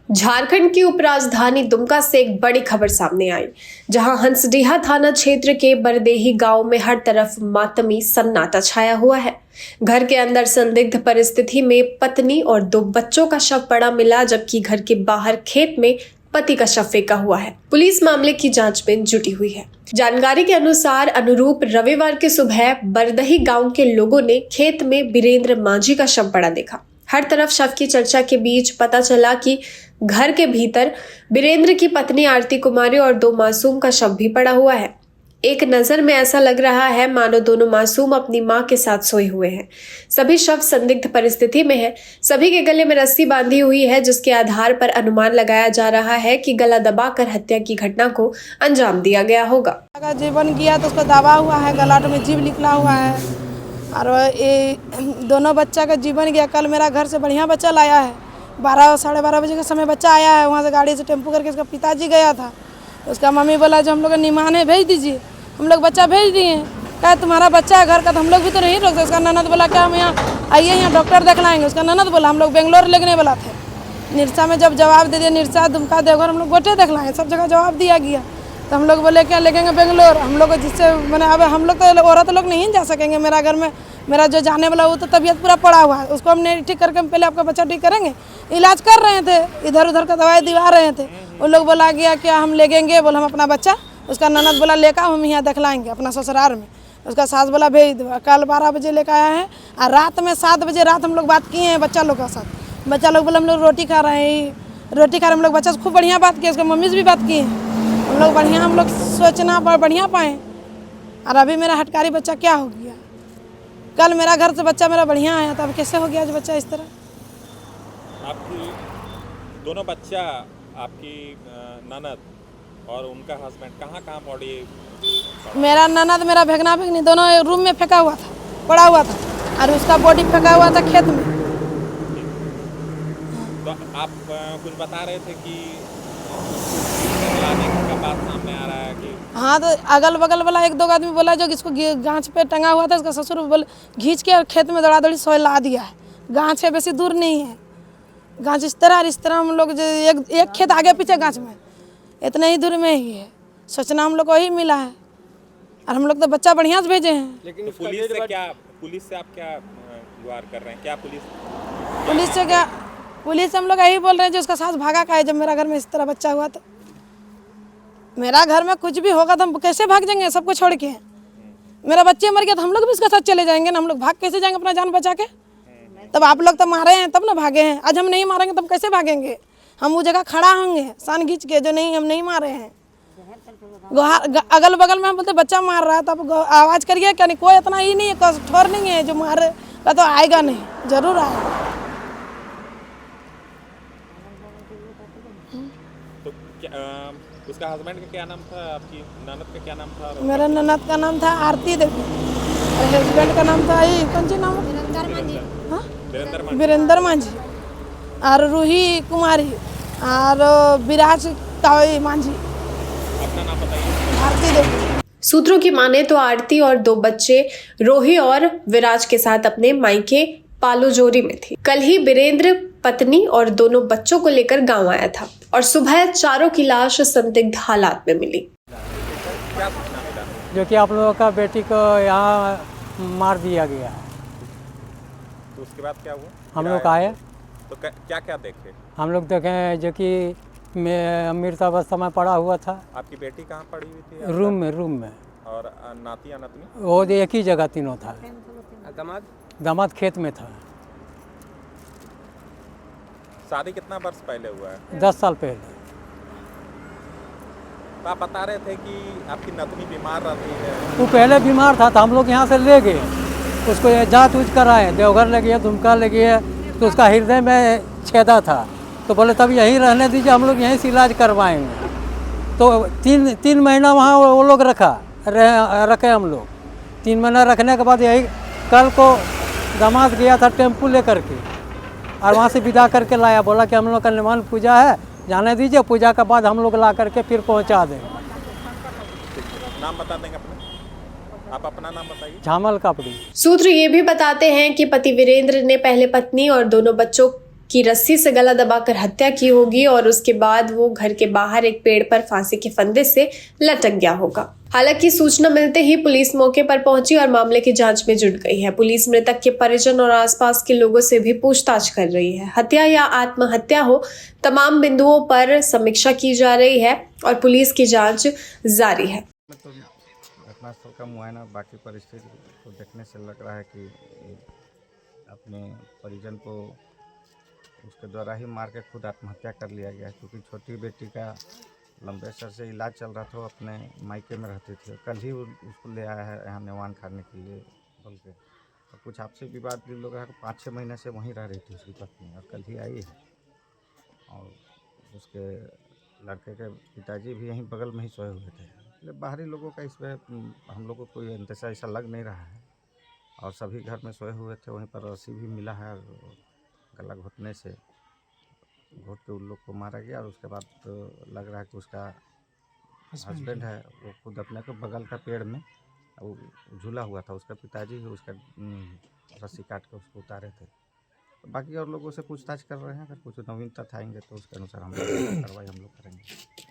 झारखंड की उपराजधानी दुमका से एक बड़ी खबर सामने आई, जहां हंसडीहा थाना क्षेत्र के बरदेही गांव में हर तरफ मातमी सन्नाटा छाया हुआ है। घर के अंदर संदिग्ध परिस्थिति में पत्नी और 2 बच्चों का शव पड़ा मिला, जबकि घर के बाहर खेत में पति का शव फेंका हुआ है। पुलिस मामले की जांच में जुटी हुई है। जानकारी के अनुरूप रविवार की सुबह बरदही गांव के लोगों ने खेत में बीरेंद्र मांझी का शव पड़ा देखा। हर तरफ शव की चर्चा के बीच पता चला कि घर के भीतर बीरेंद्र की पत्नी आरती कुमारी और 2 मासूम का शव भी पड़ा हुआ है। एक नजर में ऐसा लग रहा है मानो दोनों मासूम अपनी मां के साथ सोए हुए हैं। सभी शव संदिग्ध परिस्थिति में है। सभी के गले में रस्सी बांधी हुई है, जिसके आधार पर अनुमान लगाया जा रहा है कि गला दबाकर हत्या की घटना को अंजाम दिया गया होगा। अगर जीवन गया तो उसको दबा हुआ है, गलाट में जीव निकला हुआ है और ये दोनों बच्चा का जीवन गया। कल मेरा घर से बढ़िया बच्चा लाया है, 12 साढ़े 12 बजे के समय बच्चा आया है। वहाँ से गाड़ी से टेम्पो करके उसका पिताजी गया था। उसका मम्मी बोला जो हम लोग निमाने भेज दीजिए, हम लोग बच्चा भेज दिए। कहा तुम्हारा बच्चा है घर का तो हम लोग भी तो नहीं रोक सकते। उसका ननद बोला क्या हम यहाँ आइए, यहाँ डॉक्टर दिखलाएंगे। उसका ननद बोला हम लोग बेंगलोर लेने वाला थे। निरसा में जब जवाब दे दिया, निरसा दुमका देवघर हम लोग गोटे दिखलाएँ, सब जगह जवाब दिया गया। तो हम लोग बोले क्या लेंगे बेंगलोर। हम लोग जिससे मैंने अब हम लोग तो औरत लोग नहीं जा सकेंगे। मेरा घर में मेरा जो जाने वाला वो तो तबीयत पूरा पड़ा हुआ है, उसको हमने ठीक करके हम पहले आपका बच्चा ठीक करेंगे। इलाज कर रहे थे, इधर उधर का दवाई दिवा रहे थे। वो लोग बोला गया क्या हम ले गएंगे, बोले हम अपना बच्चा। उसका ननद बोला लेकर हम यहाँ दिखलाएंगे अपना ससुराल में। उसका सास बोला भेज दो। कल 12 बजे लेकर आया है और रात में 7 बजे रात हम लोग बात किए हैं बच्चा लोग का साथ। बच्चा लोग बोले हम लोग रोटी खा रहे हैं, रोटी खा रहे। हम लोग बच्चा से खूब बढ़िया बात किए, उसके मम्मी से भी बात किए हैं। हम लोग बढ़िया, हम लोग सोचना बढ़िया पाएँ। और अभी मेरा हटकारी बच्चा क्या हो गया। कल मेरा घर से बच्चा मेरा बढ़िया आया था, अब कैसे हो गया आज बच्चा इस तरह। आपकी दोनों बच्चा, आपकी ननद और उनका हस्बैंड कहाँ बॉडी? मेरा ननद मेरा भेगना भेगनी दोनों रूम में फेंका हुआ था, पड़ा हुआ था, और उसका बॉडी फेंका हुआ था खेत में। तो आप कुछ बता रहे थे कि का बात सामने आ रहा है कि हाँ, तो अगल बगल वाला 1-2 आदमी बोला जो इसको गांच पे टंगा हुआ था, उसका ससुर बोले घींच के और खेत में दौड़ा-दौड़ी सोए ला दिया है। गांच है, बेसी दूर नहीं है गांच। इस तरह हम लोग एक खेत आगे पीछे गांच में, इतने ही दूर में ही है। सोचना हम लोग को ही मिला है और हम लोग तो बच्चा बढ़िया से भेजे हैं। लेकिन पुलिस से आप क्या गुहार कर रहे हैं? क्या पुलिस से हम लोग यही बोल रहे हैं जो उसका सास भागा का है। जब मेरा घर में इस तरह बच्चा हुआ तो मेरा घर में कुछ भी होगा तो हम कैसे भाग जाएंगे सबको छोड़ के। मेरा बच्चे मर गया तो हम लोग भी उसके साथ चले जाएंगे ना। हम लोग भाग कैसे जाएंगे अपना जान बचा के? तब आप लोग तो मारे हैं तब ना भागे हैं। आज हम नहीं मारेंगे तब कैसे भागेंगे? हम वो जगह खड़ा होंगे सान खींच के, जो नहीं हम नहीं मारे हैं। अगल बगल में हम बोलते बच्चा मार रहा है तो आप आवाज़ करिए क्या? नहीं, कोई इतना ही नहीं है, कठोर नहीं है जो मारे का तो आएगा नहीं, जरूर आएगा। तो उसका हस्बैंड का क्या नाम था? आपकी ननद का क्या नाम था? मेरा ननद का नाम था आरती देवी और हस्बैंड का नाम था कौन सी नाम? बीरेंद्र मांझी और रूही कुमारी और विराज मांझी। अपना नाम बताइए। आरती देवी। सूत्रों की माने तो आरती और 2 बच्चे रोही और विराज के साथ अपने मायके पालोजोरी में थी। कल ही बीरेंद्र पत्नी और दोनों बच्चों को लेकर गांव आया था और सुबह चारों की लाश संदिग्ध हालात में मिली। जो कि आप लोगों का बेटी को यहाँ मार दिया गया है। तो उसके बाद क्या हुआ? हम लोग आए तो क्या क्या देखे? हम लोग देखे जो कि मैं अमृतावस्था में पड़ा हुआ था। आपकी बेटी कहाँ पड़ी हुई थी? रूम में। और नाती या नतनी? वो एक ही जगह तीनों था। दामाद खेत में था। शादी कितना वर्ष पहले हुआ है? 10 साल पहले। तो आप बता रहे थे कि आपकी नतनी बीमार रहती है। वो पहले बीमार था तो हम लोग यहाँ से ले गए, उसको जाँच उच कराए, देवघर ले गए, दुमका ले गए। तो उसका हृदय में छेदा था तो बोले तब यहीं रहने दीजिए, हम लोग यहीं से इलाज करवाएंगे। तो 3 महीना वहाँ वो लोग रखे हम लोग। 3 महीना रखने के बाद यही कल को दामाद गया था टेम्पू लेकर के और वहाँ से विदा करके लाया। बोला कि हम लोग का निमान पूजा है, जाने दीजिए, पूजा के बाद हम लोग ला करके फिर पहुँचा देंगे। नाम बता देंगे अपना? आप अपना नाम बताइए। झामल कापड़ी। सूत्र ये भी बताते हैं कि पति वीरेंद्र ने पहले पत्नी और दोनों बच्चों कि रस्सी से गला दबाकर हत्या की होगी और उसके बाद वो घर के बाहर एक पेड़ पर फांसी के फंदे से लटक गया होगा। हालांकि सूचना मिलते ही पुलिस मौके पर पहुंची और मामले की जांच में जुट गई है। पुलिस मृतक के परिजन और आसपास के लोगों से भी पूछताछ कर रही है। हत्या या आत्महत्या हो, तमाम बिंदुओं पर समीक्षा की जा रही है और पुलिस की जांच जारी है। तो घटनास्थल का मुआयना बाकी परिस्थिति को देखने से लग रहा है कि अपने परिजन को उसके द्वारा ही मार के खुद आत्महत्या कर लिया गया है, क्योंकि छोटी बेटी का लंबे सर से इलाज चल रहा था। वो अपने मायके में रहती थी। कल ही उसको ले आया है यहाँ नेवान खाने के लिए बोल के। और कुछ आपसे विवाद भी लोग 5-6 महीने से वहीं रह रही थी उसकी पत्नी, और कल ही आई है। और उसके लड़के के पिताजी भी यहीं बगल में ही सोए हुए थे। इसलिए बाहरी लोगों का इसमें हम लोग को कोई अंदेशा ऐसा लग नहीं रहा है। और सभी घर में सोए हुए थे, वहीं पर रस्सी भी मिला है। गला घोटने से घोट के उन लोग को मारा गया। और उसके बाद तो लग रहा है कि उसका हस्बैंड है, वो खुद अपने को बगल का पेड़ में वो झूला हुआ था। उसका पिताजी ही उसका रस्सी काट के उसको उतारे थे। तो बाकी और लोगों से पूछताछ कर रहे हैं। अगर कुछ नवीन तथ्य आएंगे तो उसके अनुसार हम लोग कार्रवाई हम लोग करेंगे।